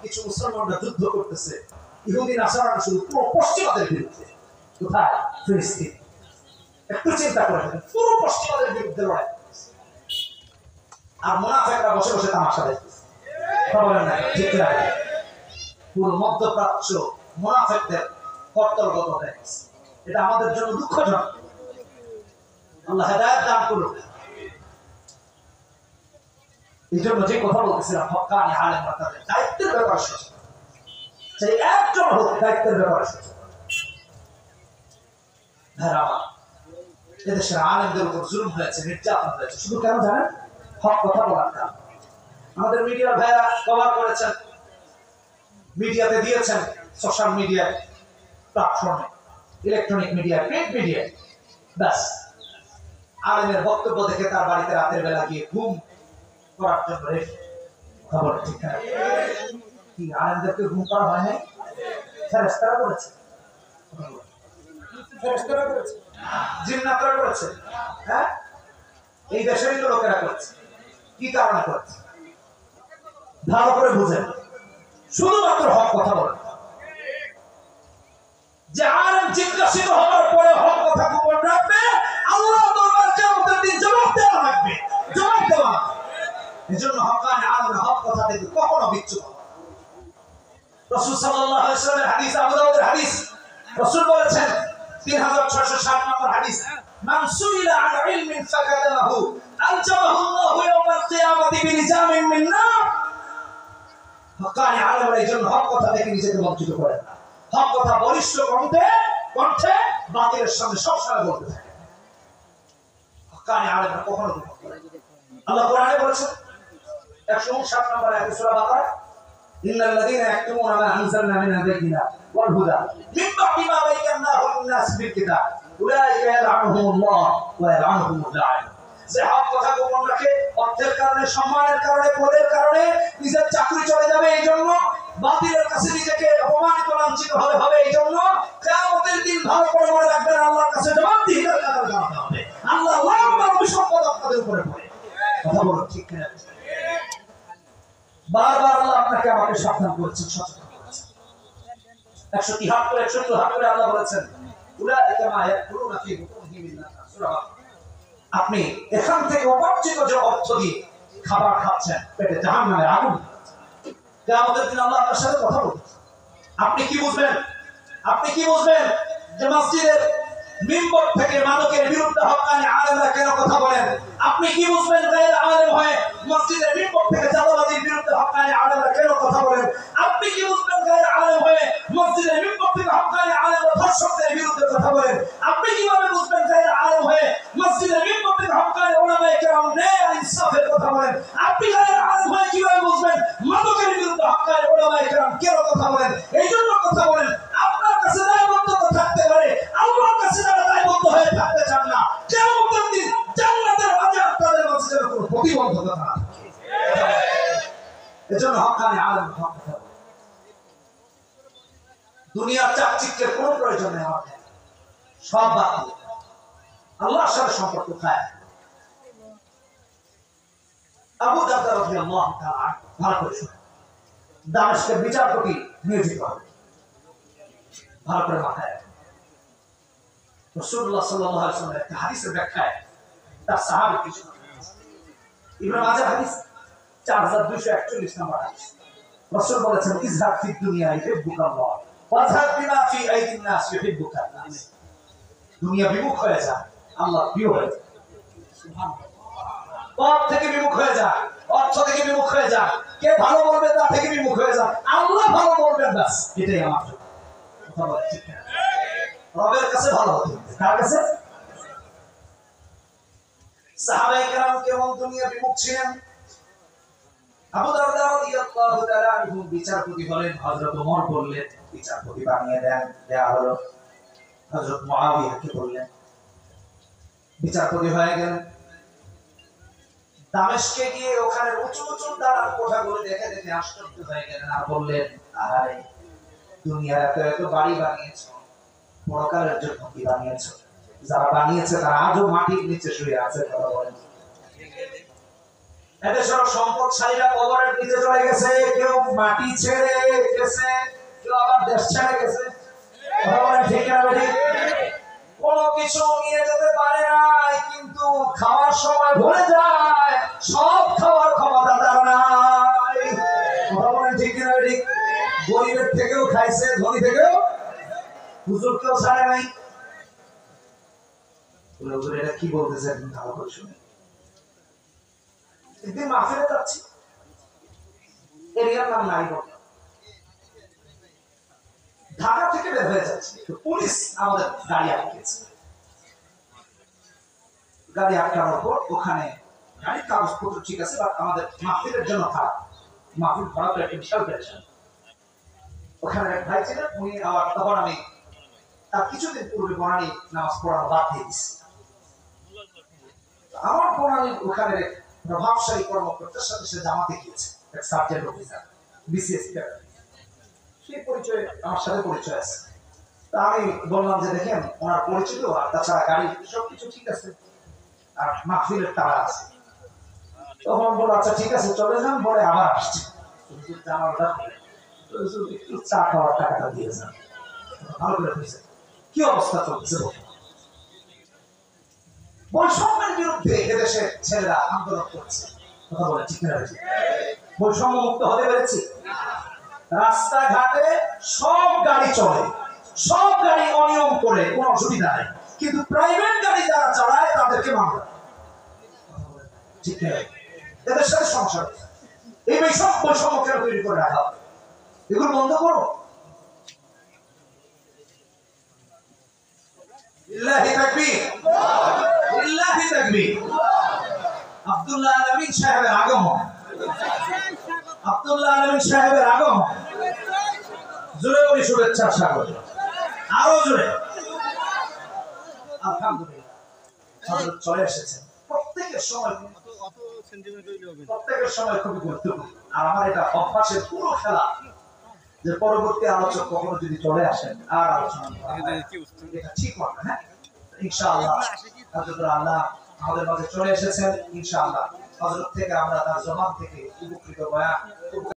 কিছু মুসলমানরা যুদ্ধ করতেছে ইহুদি নাসারারা শুধু পুরো পশ্চিমাদের বিরুদ্ধে। কোথায়? ফিলিস্তিন। একটু চিন্তা করে দেখেন, পুরো পশ্চিমাদের বিরুদ্ধে লড়াই আর মুনাফিকরা বসে বসে তামাশা দেখতেছে। কথা বলেন না ঠিক না? পুরো মধ্যপ্রাচ্য মুনাফিকদের কর্তব্যগত হয়ে গেছে। এটা আমাদের জন্য দুঃখজনক। আল্লাহ হেদায়েত দান করুন। এই জন্য যে কথা বলতেছিলাম, হক্কানি আলেমরা তাদের দায়িত্বের ব্যাপারে সচেতন। সেই একজন হোক দায়িত্বের ব্যাপারে সচেতন। এদেশের আলেমদের উপর জুলুম হয়েছে, নির্যাতন হয়েছে, শুধু কেন জানেন? হক কথা বলার কারণে। আমাদের মিডিয়ার ভাইরা কভার করেছেন, মিডিয়াতে দিয়েছেন, সোশ্যাল মিডিয়া প্ল্যাটফর্মে, ইলেকট্রনিক মিডিয়া, প্রিন্ট মিডিয়া। ব্যাস, আলেমের বক্তব্য দেখে তার বাড়িতে রাতের বেলা গিয়ে ঘুম করার জন্য খবর। ঠিক না? কি আলেমদেরকে ঘুম করা হয় নাই? ফেরেশতারা করেছে, ফেরেশতারা করেছে, জিন্নাতরা করেছে। হ্যাঁ, এই দেশেরই লোকেরা করেছে। কি কারণে করেছে? ভালো করে বুঝেন, শুধুমাত্র হক কথা বলেন। যে আলেম জিজ্ঞাসিত হওয়ার পরে হক কথা গোপন রাখবে, আল্লাহ দরবারে কিয়ামতের দিন জবাব দেওয়া লাগবে, জবাব দেওয়া। এজন্য হক্কানি আলেমরা হক কথা থেকে কখনো বিচ্যুত হবে না। রাসূল সাল্লাল্লাহু আলাইহি ওয়াসাল্লামের হাদিস, আবু দাউদের হাদিস, রাসূল বলেছেন 3660 নম্বর হাদিস, মান সুইলা আন ইলমিন ফাকাদাহু আলজামাহু আল্লাহু ইয়াওমাল কিয়ামাতি বিলিজামিন মিন নার। হক্কানি আলেমরা এই জন্য হক কথা থেকে নিজেকে বঞ্চিত করেন না। হক কথা বলিষ্ঠ কণ্ঠে বাতিলের সামনে সবসময় বলতে থাকে। হক্কানি আলেমরা কখনো গোপন করে না। আল্লাহ কোরআনে বলেছেন 159 নম্বর আয়াতে সূরা বাকারা, ইন্নাল্লাযীনা ইয়াকতুমুনা মা আনজালনা মিনাল বাইয়িনাতি ওয়াল হুদা মিন বা'দি মা বায়্যানাহু লিন-নাসি ফিল কিতাব উলাইকা ইয়ালআনুহুমুল্লাহ ওয়া ইয়ালআনুহুমুল লা'ইন। যে হক কথা গোপন রাখে, অর্থের কারণে, সম্মানের কারণে, পদের কারণে নিজের চাকরি চলে যাবে, এই জন্য বাতিলের কাছে নিজেকে অপমানিত লাঞ্ছিত হবে, এই জন্য কিয়ামতের দিন ভালো করে মনে রাখবেন, আল্লাহর কাছে জবাবদিহিতার কাতার দাঁড়াতে হবে। আল্লাহ লাখ অভিসম্পদ আপনাদের উপরে পড়ে। কথা বলো ঠিক না? বারবার আল্লাহ আপনাকে আমাকে সাবধান করেছেন, সচেতন করেছেন। 173 174 আল্লাহ বলেছেন, উলাইকা মা ইয়াকুলুনা ফি বুতুনিহিম মিন-নার। সূরা বাকারা। আপনি এখান থেকে উপার্জিত যে অর্থ দিয়ে খাবার খাচ্ছেন, পেটে জাহান্নামের আগুন। কিয়ামতের দিন আল্লাহ আপনার সাথে কথা বলবে। আপনি কি বুঝবেন? আপনি কি বুঝবেন যে মসজিদের মিম্বর থেকে মাদকের বিরুদ্ধে হক্কানি আলেমরা কেন কথা বলেন? আপনি কি বুঝবেন গায়ের আলেম হয়ে মসজিদের মিম্বর থেকে চাঁদাবাজির বিরুদ্ধে হক্কানি আলেমরা কেন কথা বলেন? আপনি কি বুঝবেন গায়ের আলেম হয়ে মসজিদের মিম্বর থেকে হক্কানি আলেমরা ধর্ষকদের বিরুদ্ধে কথা বলেন? আপনি কিভাবে বুঝবেন গায়ের আলেম হয়ে মসজিদের মিম্বর থেকে হক্কানি উলামায়ে কেরাম ন্যায় আর ইনসাফের কথা বলেন? আপনি গায়ের আলেম হয়ে কিভাবে বুঝবেন মাদকের বিরুদ্ধে হক্কানি উলামায়ে কেরাম কেন কথা বলেন? এই জন্য কথা বলেন, আপনার কাছে দায়বদ্ধতা থাকতে পারে, আল্লাহর কাছে যারা দায়বদ্ধ হয়ে থাকতে চান না, কিয়ামতের দিন জান্নাতের মাঝে আপনাদের মাঝে যেন কোনো প্রতিবন্ধকতা না থাকে। এজন্য হক্কানি আলেম হক কথা বলে। দুনিয়ার চাকচিক্যের কোনো প্রয়োজন নেই আমাদের, সব বাদ দিয়ে আল্লাহর সাথে সম্পর্ক খায়। আবু দারদা রাদিয়াল্লাহু তাআলা ভালো করে শুনুন, দামেস্কের বিচারপতি নিয়োজিত হবে, ভালো করে মাথায় রাখবেন। রাসূলুল্লাহ সাল্লাল্লাহু আলাইহি ওয়াসাল্লাম একটা হাদিসের ব্যাখ্যায় তার সাহাবী কিছু ইবনে মাজাহ হাদিস 4241 নম্বর হাদিস, রাসূল বলেছেন, ইযহাব ফিদ দুনিয়া ইউহিব্বুকাল্লাহ ওয়াযহাব বিমা ফি আইদিন নাস ইউহিব্বুকান নাস। দুনিয়া বিমুখ হয়ে যায়, আল্লাহ প্রিয় হয়ে যায়। সুবহানাল্লাহ। পথ থেকে বিমুখ হয়ে যায়, অর্থ থেকে বিমুখ হয়ে যায়, কে ভালো বলবে তা থেকে বিমুখ হয়ে যায়, আল্লাহ ভালো বলবেন, ব্যাস এটাই আমার জন্য। কথা বলে ঠিক না? রবের কাছে ভালো হতে হবে। কার কাছে? সাহাবায়ে কেরাম কেমন দুনিয়া বিমুখ ছিলেন? আবু দারদা রাদিয়াল্লাহু তাআলা আনহু বিচারপতি হলেন, হযরত ওমর বললেন বিচারপতি বানিয়ে দেয়া হলো। হযরত মুআবিয়াকে বললেন, বিচারপতি হয়ে গেলেন। দামেস্কে গিয়ে ওখানে উঁচু উঁচু দাঁড়ার কোঠাগুলো দেখে দেখে আশ্চর্য হয়ে গেলেন, আর বললেন, আরে দুনিয়ার এত বাড়ি বানিয়েছো, পরকালের জন্য কি বানিয়েছো? যারা বানিয়েছে তারা আজও মাটির নিচে শুয়ে আছে। কথা বলেন, এদেশের সম্পদশালীরা কবরের নিচে চলে গেছে, কেউ মাটি ছেড়ে গেছে, কেউ আবার দেশ ছেড়ে গেছে। ঠিক না বেঠিক? কোনো কিছু নিয়ে যেতে পারে নাই, কিন্তু খাওয়ার সময় ভুলে যায় সব খাওয়ার ক্ষমতা তার নাই। কথা বলেন ঠিক না বেঠিক? গরিবের থেকেও খাইছে, ধনী থেকেও। হুজুরকেও ছাড়ে নাই। হুজুর এটা কি বলতেছে একদিন ভালো করে শুনে। একদিন মাহফিলে যাচ্ছি, এরিয়ার নাম নারীগঞ্জ, ঢাকা থেকে বের হয়ে যাচ্ছে, পুলিশ আমাদের গাড়ি আটকেছে। গাড়ি আটকানোর পর ওখানে গাড়ির কাগজপত্র ঠিক আছে, বাট আমাদের মাহফিলের জন্য খারাপ, মাহফিল খারাপ একটা বিশাল টেনশন। ওখানে এক ভাই ছিলেন, উনি আবার তখন আমি তার কিছুদিন পূর্বে বনানী নামাজ পড়ানো বাদ দিয়ে দিচ্ছি। আমার বনানী ওখানে প্রভাবশালী কর্মকর্তার সাথে সে জামাতে গিয়েছে, এক সাবজেক্ট অফিসার, বিসিএস ক্যাডার। সেই পরিচয় আমার সাথে পরিচয় আছে। তা আমি বললাম যে দেখেন ওনার পরিচিত, আর তাছাড়া গাড়ি সবকিছু ঠিক আছে, আর মাহফিলের তারা আছে। তখন বলল আচ্ছা ঠিক আছে চলে যান, বলে আবার আসছে। একটু চা খাওয়ার টাকাটা দিয়ে যান। ভালো করে বুঝছে কি অবস্থা চলছে। বৈষম্যের বিরুদ্ধে এদেশের ছেলেরা আন্দোলন করছে। কথা বলে ঠিক না? বৈষম্য মুক্ত হতে পেরেছি? রাস্তাঘাটে সব গাড়ি চলে, সব গাড়ি অনিয়ম করে, কোনো অসুবিধা নেই, কিন্তু প্রাইভেট গাড়ি যারা চালায় তাদেরকে মামলা। ঠিক না? এদের সাথে সমস্যা। এই বৈষম্য কেন তৈরি করে রাখা হবে? এগুলো বন্ধ করো। ইল্লাহি তাকবীর, ইল্লাহি তাকবীর। আব্দুল্লাহ আলামিন সাহেবের আগমন, আব্দুল্লাহ আলামিন সাহেবের আগমন। জোরে বলি শুভেচ্ছা স্বাগত, আরো জোরে। আলহামদুলিল্লাহ হযরত চলে এসেছেন। প্রত্যেকের সময় খুবই গুরুত্বপূর্ণ। আর আমার এটা অভ্যাসের পুরো খেলা যে পরবর্তী আলোচক কখনো যদি চলে আসেন আর আলোচনা এটা ঠিক হবে। হ্যাঁ, ইনশাআল্লাহ আল্লাহ আমাদের মাঝে চলে এসেছেন। ইনশাআল্লাহ হযরত থেকে আমরা তার জবান থেকে উপকৃত বয়ান